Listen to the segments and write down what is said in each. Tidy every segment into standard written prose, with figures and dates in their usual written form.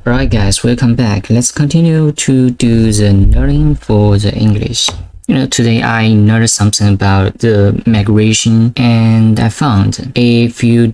Alright guys, welcome back. Let's continue to do the learning for the English. Today I noticed something about the migration, and I found if you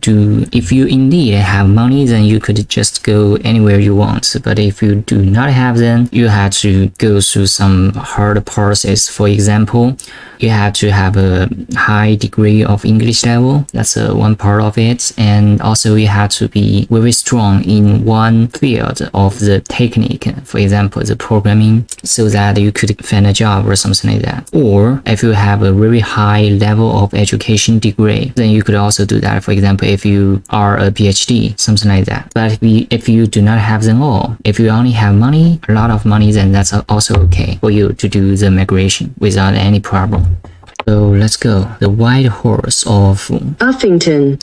indeed have money, then you could just go anywhere you want. But if you do not have them, you have to go through some hard process. For example, you have to have a high degree of English level. That's one part of it. And also you have to be very strong in one field of the technique. For example, the programming, so that you could find a job or something like that. Or if you have a very high level of education degree, then you could also do that. For example, if you are a PhD, something like that. But if you do not have them all, if you only have money, a lot of money, then that's also okay for you to do the migration without any problem. So let's go. The White Horse of Uffington.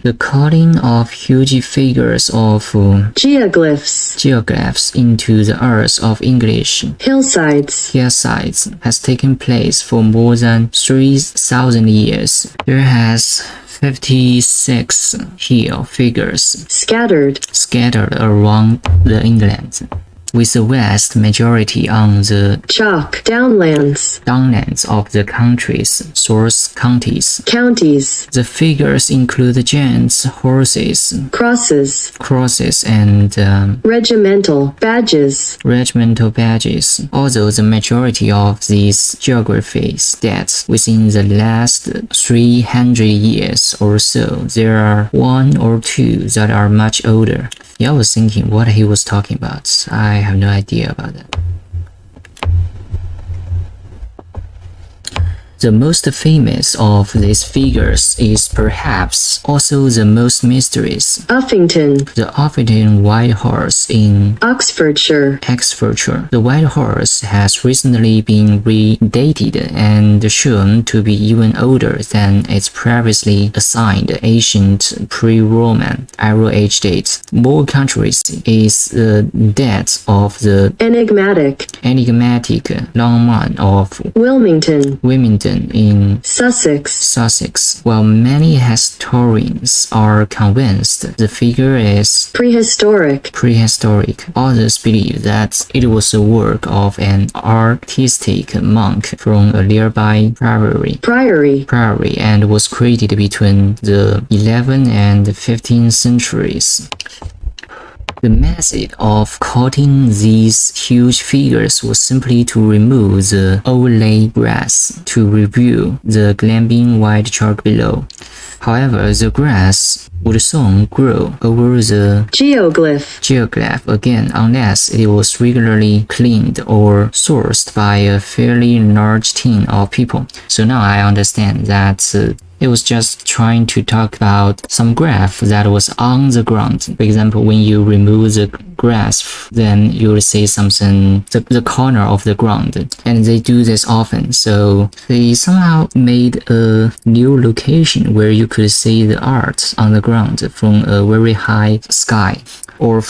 The cutting of huge figures of geoglyphs into the earth of English hillsides has taken place for more than 3,000 years. There has 56 hill figures scattered around the England, with the vast majority on the chalk downlands of the source counties. The figures include giants, horses, crosses, and regimental badges. Although the majority of these geographies date within the last 300 years or so, there are one or two that are much older. I was thinking what he was talking about. I have no idea about that. The most famous of these figures is perhaps also the most mysterious. The Uffington White Horse in Oxfordshire. The White Horse has recently been redated and shown to be even older than its previously assigned ancient pre-Roman Iron Age date. More countries is the date of the enigmatic Longman of Wilmington in Sussex, while many historians are convinced the figure is prehistoric. Others believe that it was the work of an artistic monk from a nearby priory and was created between the 11th and 15th centuries. The method of cutting these huge figures was simply to remove the overlay grass to reveal the gleaming white chalk below. However, the grass would soon grow over the geoglyph again unless it was regularly cleaned or sourced by a fairly large team of people. So now I understand that it was just trying to talk about some grass that was on the ground. For example, when you remove the grass, then you will see something, the corner of the ground. And they do this often. So they somehow made a new location where you could see the art on the ground from a very high sky. Or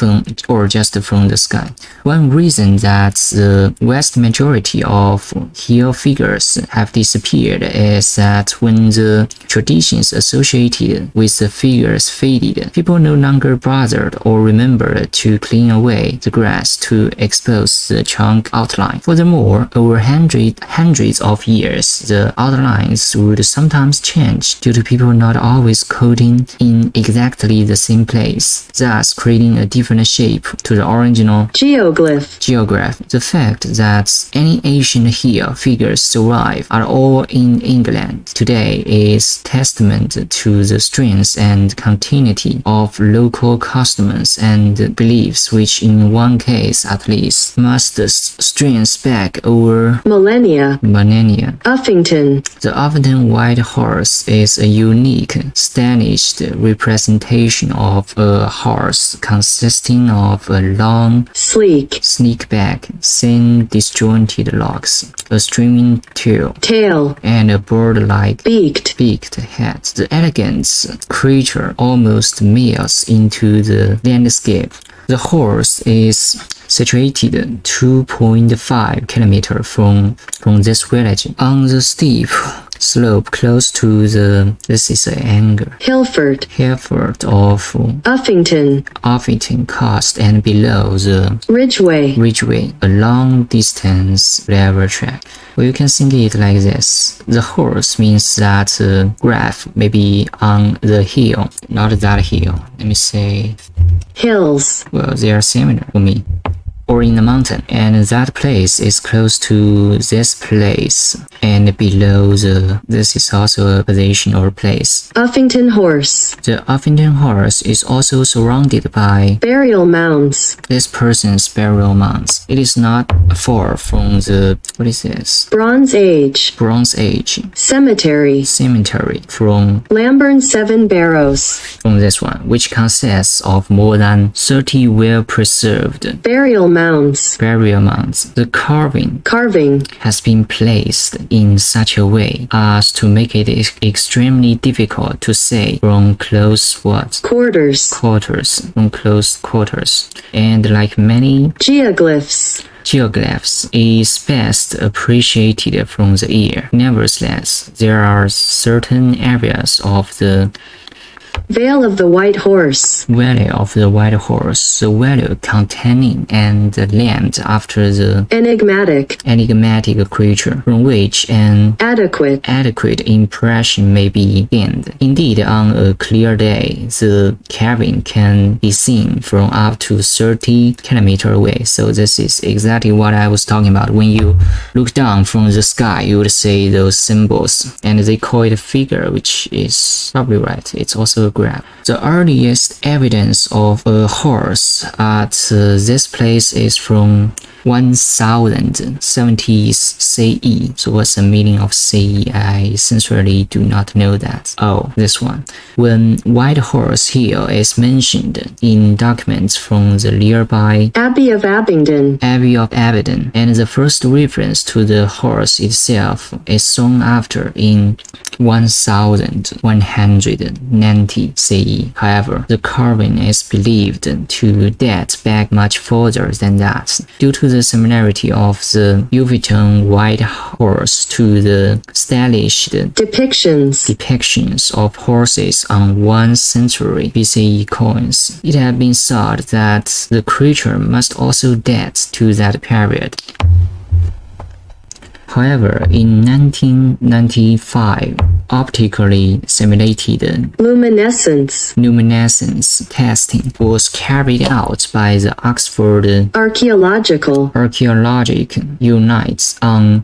just from the sky. One reason that the vast majority of hill figures have disappeared is that when the traditions associated with the figures faded, people no longer bothered or remembered to clean away the grass to expose the chalk outline. Furthermore, over hundreds of years, the outlines would sometimes change due to people not always cutting in exactly the same place, thus creating a different shape to the original geoglyph. The fact that any ancient hill figures survive at all in England today is testament to the strength and continuity of local customs and beliefs, which in one case at least must stretch back over millennia. Uffington. The Uffington White Horse is a unique, stylish representation of a horse consisting of a long, sleek back, thin, disjointed locks, a streaming tail, and a bird-like beaked head. The elegant creature almost melts into the landscape. The horse is situated 2.5 kilometers from this village on the steep slope close to the, this is an angle, Hilfert, Hereford of Uffington, coast, and below the Ridgeway, a long distance railway track. Well, you can think it like this. The horse means that the graph may be on the hill, not that hill. Let me say, hills, well, they are similar for me. Or in the mountain, and that place is close to this place, and below the, this is also a position or place. Uffington horse, The Uffington horse is also surrounded by burial mounds, this person's burial mounds. It is not far from the, what is this? Bronze Age, Bronze Age cemetery, from Lamburn Seven Barrows, this one, which consists of more than 30 well-preserved burial mounds, burial mounds. The carving has been placed in such a way as to make it extremely difficult to say from close what? quarters, From close quarters. And like many geoglyphs, is best appreciated from the ear. Nevertheless, there are certain areas of the Vale of the White Horse, Valley of the White Horse, the valley containing and the land after the enigmatic creature, from which an adequate impression may be gained. Indeed, on a clear day, the carving can be seen from up to 30 kilometers away. So this is exactly what I was talking about. When you look down from the sky, you would see those symbols, and they call it a figure, which is probably right. It's also a graph. The earliest evidence of a horse at this place is from 1070s CE. So what's the meaning of CE? I sincerely do not know that. Oh, this one. When White Horse Hill is mentioned in documents from the nearby Abbey of Abingdon, and the first reference to the horse itself is soon after in 1190 CE. However, the carving is believed to date back much further than that, due to the similarity of the Uffington White Horse to the stylish depictions of horses on 1st century BCE coins. It had been thought that the creature must also date to that period. However, in 1995, optically simulated luminescence testing was carried out by the Oxford Archaeological units on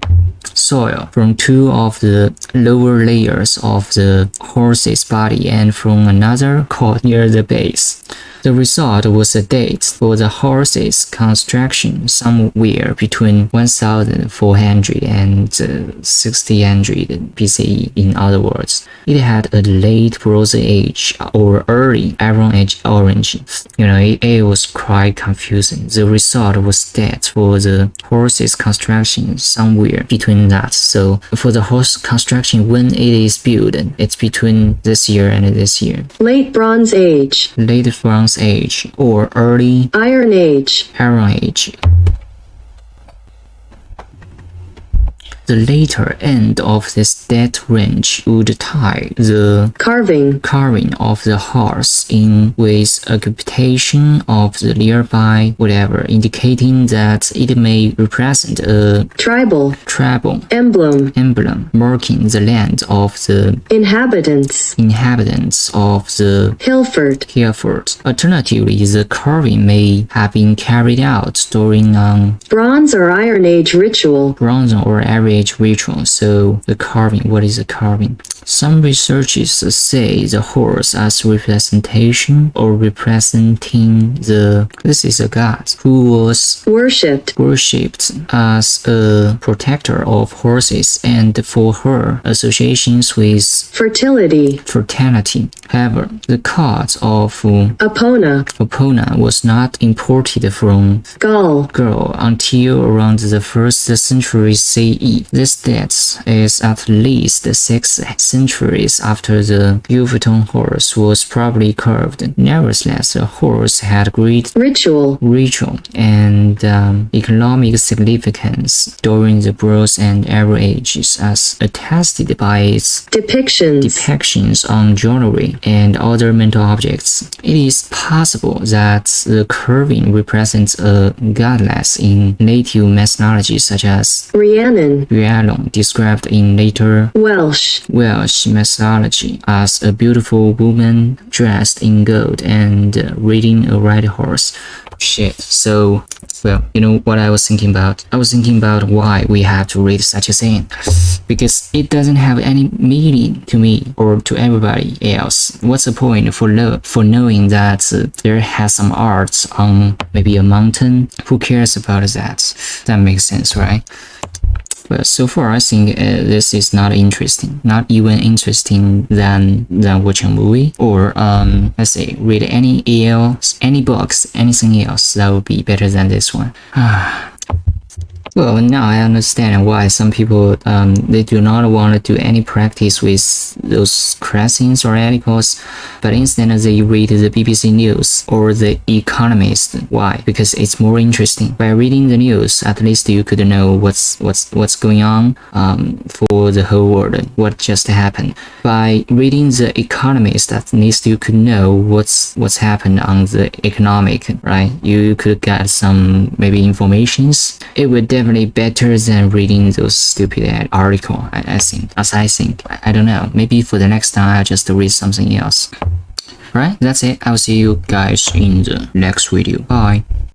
soil from two of the lower layers of the horse's body and from another caught near the base. The result was a date for the horse's construction somewhere between 1400 and 1600 BCE. In other words, it had a late Bronze Age or early Iron Age origin. It was quite confusing. The result was date for the horse's construction somewhere between that. So for the horse construction, when it is built, it's between this year and this year. Late Bronze Age or early Iron Age. The later end of this date range would tie the carving of the horse in with occupation of the nearby whatever, indicating that it may represent a tribal emblem marking the land of the inhabitants of the Hilford. Alternatively, the carving may have been carried out during Bronze or Iron Age ritual. So the carving, what is the carving? Some researchers say the horse as representing this is a god who was worshipped as a protector of horses and for her associations with fertility. However, the cult of Epona was not imported from Gaul until around the 1st century CE. This date is at least 6 centuries after the Beauveton horse was probably carved. Nevertheless, the horse had great ritual and economic significance during the Bronze and Iron Ages, as attested by its depictions on jewelry and other metal objects. It is possible that the carving represents a goddess in native mythology, such as Rhiannon, described in later Welsh mythology as a beautiful woman dressed in gold and riding a red horse. Shit. So, well, you know what I was thinking about? I was thinking about why we have to read such a thing. Because it doesn't have any meaning to me or to everybody else. What's the point for knowing that there has some arts on maybe a mountain? Who cares about that? That makes sense, right? Well, so far I think this is not interesting. Not even interesting than watching a movie or let's say read any books, anything else that would be better than this one. Well, now I understand why some people they do not want to do any practice with those crossings or articles, but instead they read the BBC News or the Economist. Why? Because it's more interesting. By reading the news, at least you could know what's going on for the whole world, what just happened. By reading the Economist, at least you could know what's happened on the economic, right? You could get some maybe informations. It would definitely better than reading those stupid article, I think. I don't know. Maybe for the next time I'll just read something else. Right? That's it. I'll see you guys in the next video. Bye.